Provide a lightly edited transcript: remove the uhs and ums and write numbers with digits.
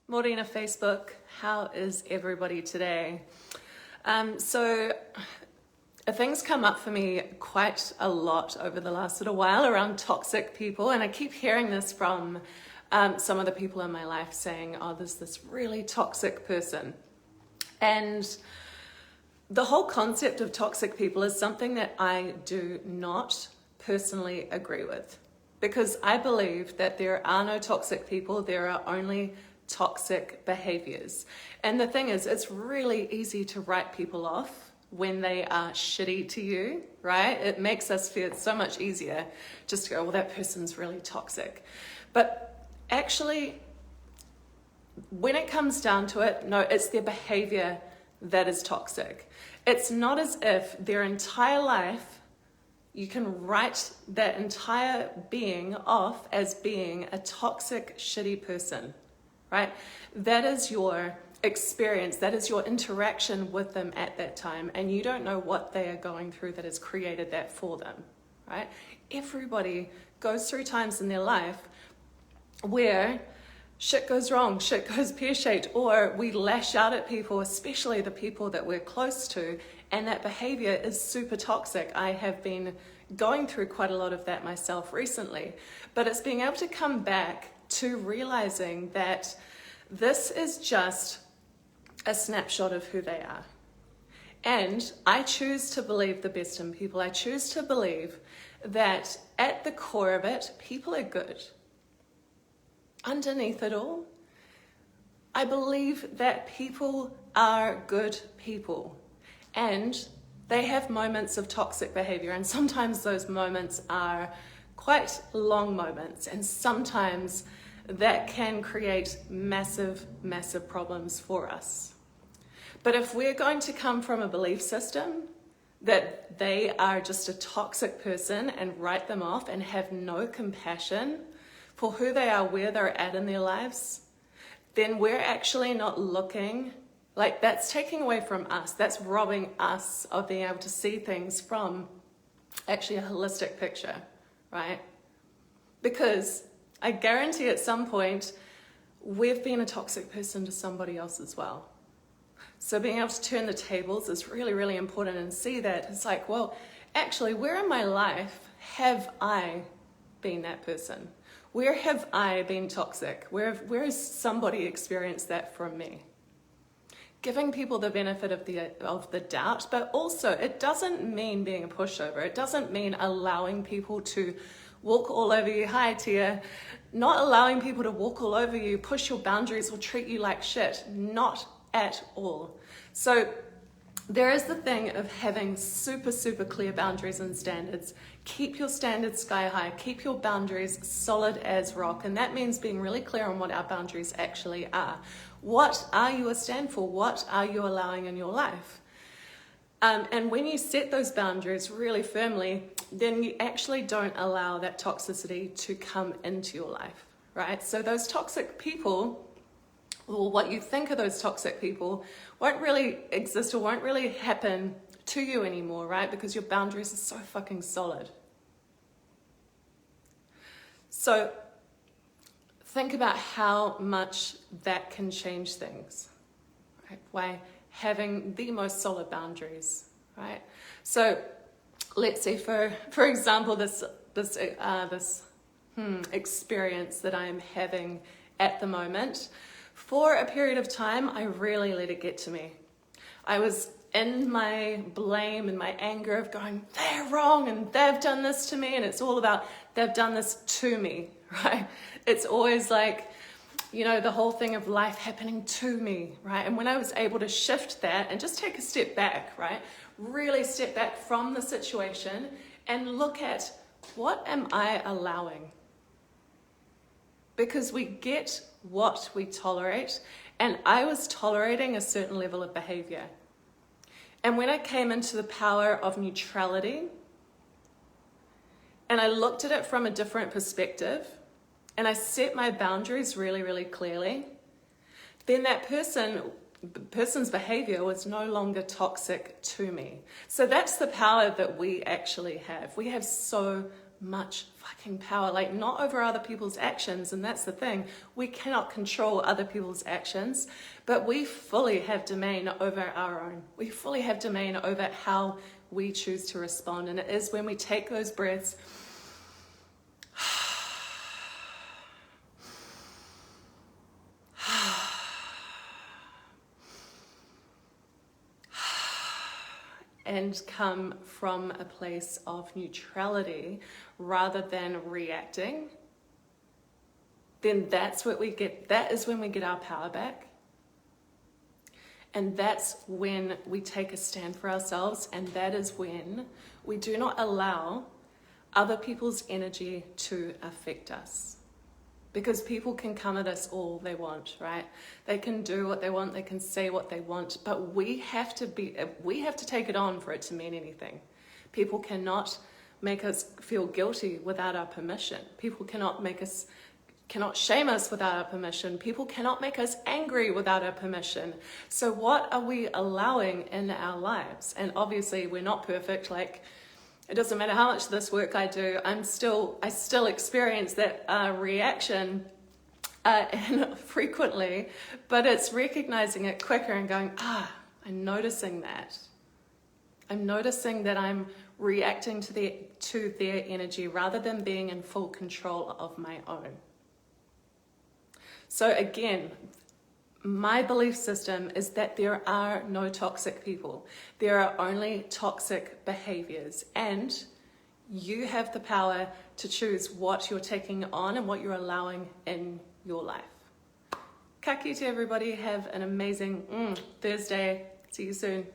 Morena Facebook, how is everybody today? So things come up for me quite a lot over the last little while around toxic people, and I keep hearing this from some of the people in my life saying, oh, there's this really toxic person. And the whole concept of toxic people is something that I do not personally agree with, because I believe that there are no toxic people, there are only toxic behaviors. And the thing is, it's really easy to write people off when they are shitty to you, right? It makes us feel so much easier just to go, well, that person's really toxic. But actually, when it comes down to it, no, it's their behavior that is toxic. It's not as if their entire life, you can write that entire being off as being a toxic, shitty person, right? That is your experience, that is your interaction with them at that time, and you don't know what they are going through that has created that for them, right? Everybody goes through times in their life where shit goes wrong, shit goes pear-shaped, or we lash out at people, especially the people that we're close to, and that behavior is super toxic. I have been going through quite a lot of that myself recently, but it's being able to come back to realizing that this is just a snapshot of who they are. And I choose to believe the best in people. I choose to believe that at the core of it, people are good. Underneath it all, I believe that people are good people, and they have moments of toxic behavior, and sometimes those moments are quite long moments, and sometimes that can create massive, massive problems for us. But if we're going to come from a belief system that they are just a toxic person and write them off and have no compassion for who they are, where they're at in their lives, then we're actually not looking, like that's taking away from us. That's robbing us of being able to see things from actually a holistic picture, right? Because I guarantee at some point we've been a toxic person to somebody else as well. So being able to turn the tables is really, really important, and see that it's like, well, actually, where in my life have I been that person? Where have I been toxic? Where has somebody experienced that from me? Giving people the benefit of the doubt, but also it doesn't mean being a pushover. It doesn't mean allowing people to walk all over you. Hi, Tia. Not allowing people to walk all over you, push your boundaries, or treat you like shit. Not at all. So there is the thing of having super, super clear boundaries and standards. Keep your standards sky high. Keep your boundaries solid as rock. And that means being really clear on what our boundaries actually are. What are you a stand for? What are you allowing in your life? And when you set those boundaries really firmly, then you actually don't allow that toxicity to come into your life, right? So those toxic people, or what you think of those toxic people, won't really exist or won't really happen to you anymore, right? Because your boundaries are so fucking solid. So think about how much that can change things, right? By having the most solid boundaries, right? So let's say, for example, this experience that I'm having at the moment. For a period of time, I really let it get to me. I was in my blame and my anger of going, they're wrong and they've done this to me, and it's all about they've done this to me, right? It's always like, you know, the whole thing of life happening to me, right? And when I was able to shift that and just take a step back, right? Really step back from the situation and look at, what am I allowing? Because we get what we tolerate, and I was tolerating a certain level of behavior. And when I came into the power of neutrality, and I looked at it from a different perspective, and I set my boundaries really, really clearly, then that person's behavior was no longer toxic to me. So that's the power that we actually have. We have so much fucking power, like not over other people's actions. And that's the thing, we cannot control other people's actions, but we fully have domain over our own. We fully have domain over how we choose to respond. And it is when we take those breaths and come from a place of neutrality rather than reacting, then that's what we get. That is when we get our power back. And that's when we take a stand for ourselves. And that is when we do not allow other people's energy to affect us. Because people can come at us all they want, right? They can do what they want, they can say what they want, but we have to take it on for it to mean anything. People cannot make us feel guilty without our permission. People cannot shame us without our permission. People cannot make us angry without our permission. So what are we allowing in our lives? And obviously we're not perfect, like, it doesn't matter how much of this work I do, I still experience that reaction frequently, but it's recognizing it quicker and going, I'm noticing that. I'm noticing that I'm reacting to their energy rather than being in full control of my own. So again, my belief system is that there are no toxic people. There are only toxic behaviors, and you have the power to choose what you're taking on and what you're allowing in your life. Ka kite everybody, have an amazing Thursday. See you soon.